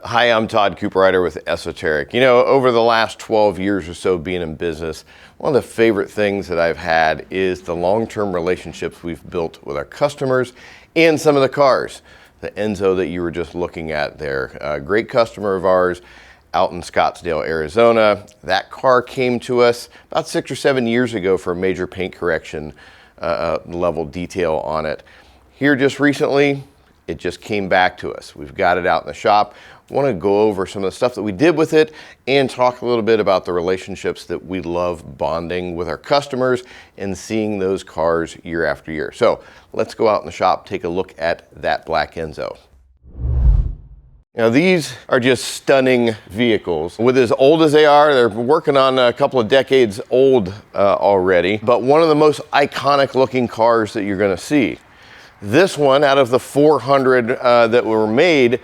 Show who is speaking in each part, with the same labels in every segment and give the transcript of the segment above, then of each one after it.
Speaker 1: Hi, I'm Todd Cooperrider with Esoteric. You know, over the last 12 years or so being in business, one of the favorite things that I've had is the long-term relationships we've built with our customers and some of the cars. The Enzo that you were just looking at there, a great customer of ours out in Scottsdale, Arizona. That car came to us about 6 or 7 years ago for a major paint correction level detail on it. Here just recently, it just came back to us. We've got it out in the shop. I want to go over some of the stuff that we did with it and talk a little bit about the relationships that we love bonding with our customers and seeing those cars year after year. So let's go out in the shop, take a look at that black Enzo. Now these are just stunning vehicles. With as old as they are, they're working on a couple of decades old already, but one of the most iconic looking cars that you're going to see. This one, out of the 400 that were made,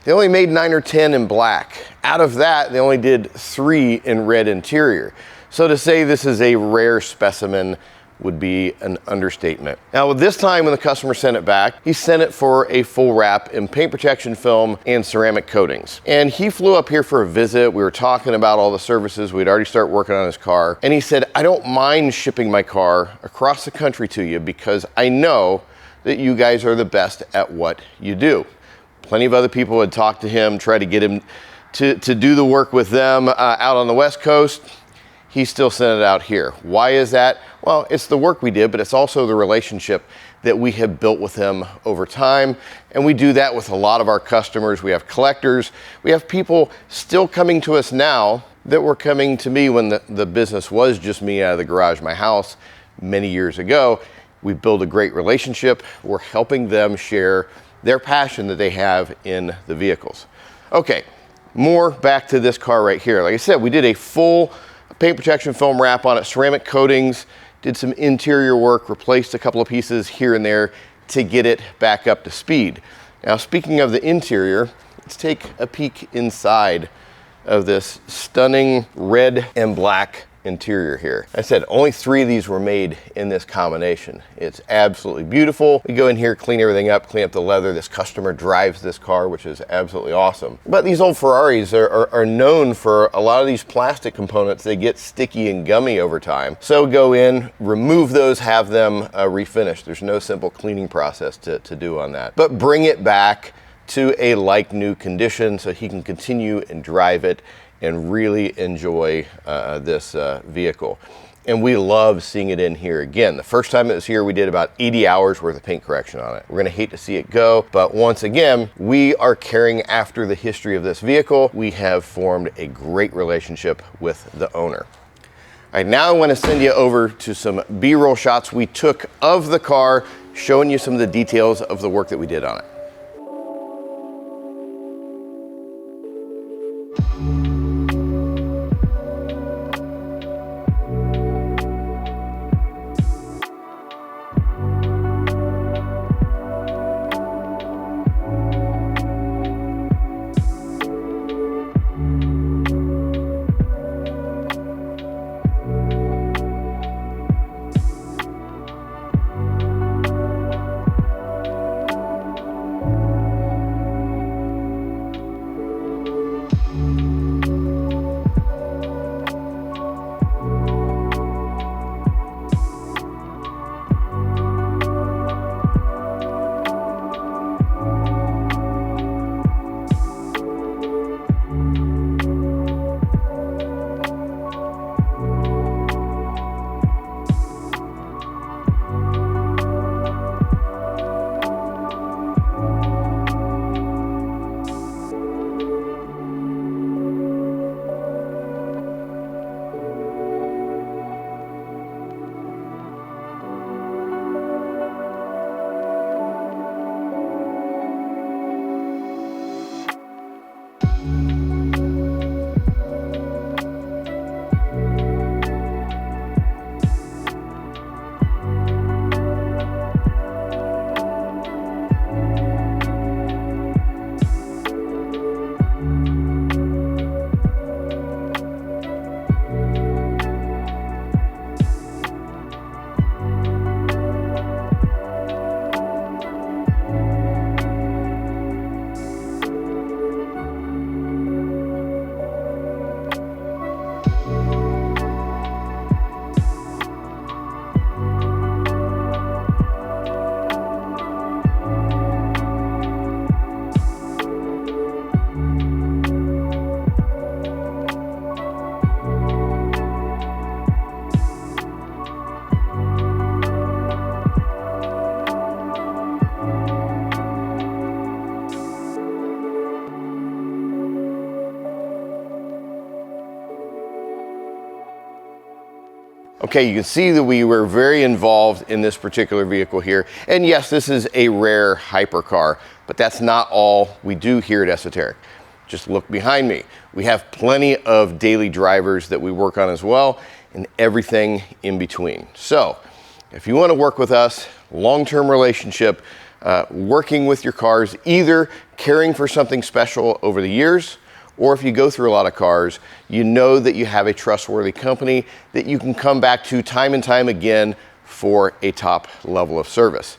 Speaker 1: they only made 9 or 10 in black. Out of that, they only did 3 in red interior. So to say this is a rare specimen would be an understatement. Now this time when the customer sent it back, he sent it for a full wrap in paint protection film and ceramic coatings. And he flew up here for a visit. We were talking about all the services. We'd already started working on his car. And he said, I don't mind shipping my car across the country to you because I know that you guys are the best at what you do. Plenty of other people had talked to him, tried to get him to do the work with them out on the West Coast. He still sent it out here. Why is that? Well, it's the work we did, but it's also the relationship that we have built with him over time. And we do that with a lot of our customers. We have collectors. We have people still coming to us now that were coming to me when the business was just me out of the garage, my house, many years ago. We build a great relationship. We're helping them share their passion that they have in the vehicles. Okay, more back to this car right here. Like I said, we did a full paint protection film wrap on it, ceramic coatings, did some interior work, replaced a couple of pieces here and there to get it back up to speed. Now, speaking of the interior, let's take a peek inside of this stunning red and black interior here. I said only 3 of these were made in this combination. It's absolutely beautiful. We go in here, clean everything up, clean up the leather. This customer drives this car, which is absolutely awesome. But these old Ferraris are known for a lot of these plastic components. They get sticky and gummy over time. So go in, remove those, have them refinished. There's no simple cleaning process to do on that. But bring it back to a like new condition so he can continue and drive it and really enjoy this vehicle. And we love seeing it in here again. The first time it was here, we did about 80 hours worth of paint correction on it. We're gonna hate to see it go, but once again, we are carrying after the history of this vehicle. We have formed a great relationship with the owner. All right, now I wanna send you over to some B-roll shots we took of the car, showing you some of the details of the work that we did on it. Okay, you can see that we were very involved in this particular vehicle here. And yes, this is a rare hypercar, but that's not all we do here at Esoteric. Just look behind me. We have plenty of daily drivers that we work on as well, and everything in between. So if you want to work with us, long-term relationship, working with your cars, either caring for something special over the years, or if you go through a lot of cars, you know that you have a trustworthy company that you can come back to time and time again for a top level of service.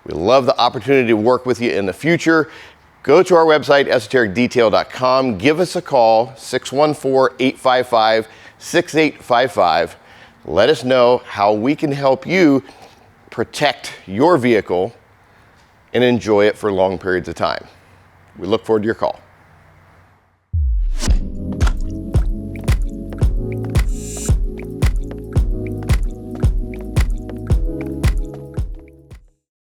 Speaker 1: We love the opportunity to work with you in the future. Go to our website, esotericdetail.com. Give us a call, 614-855-6855. Let us know how we can help you protect your vehicle and enjoy it for long periods of time. We look forward to your call.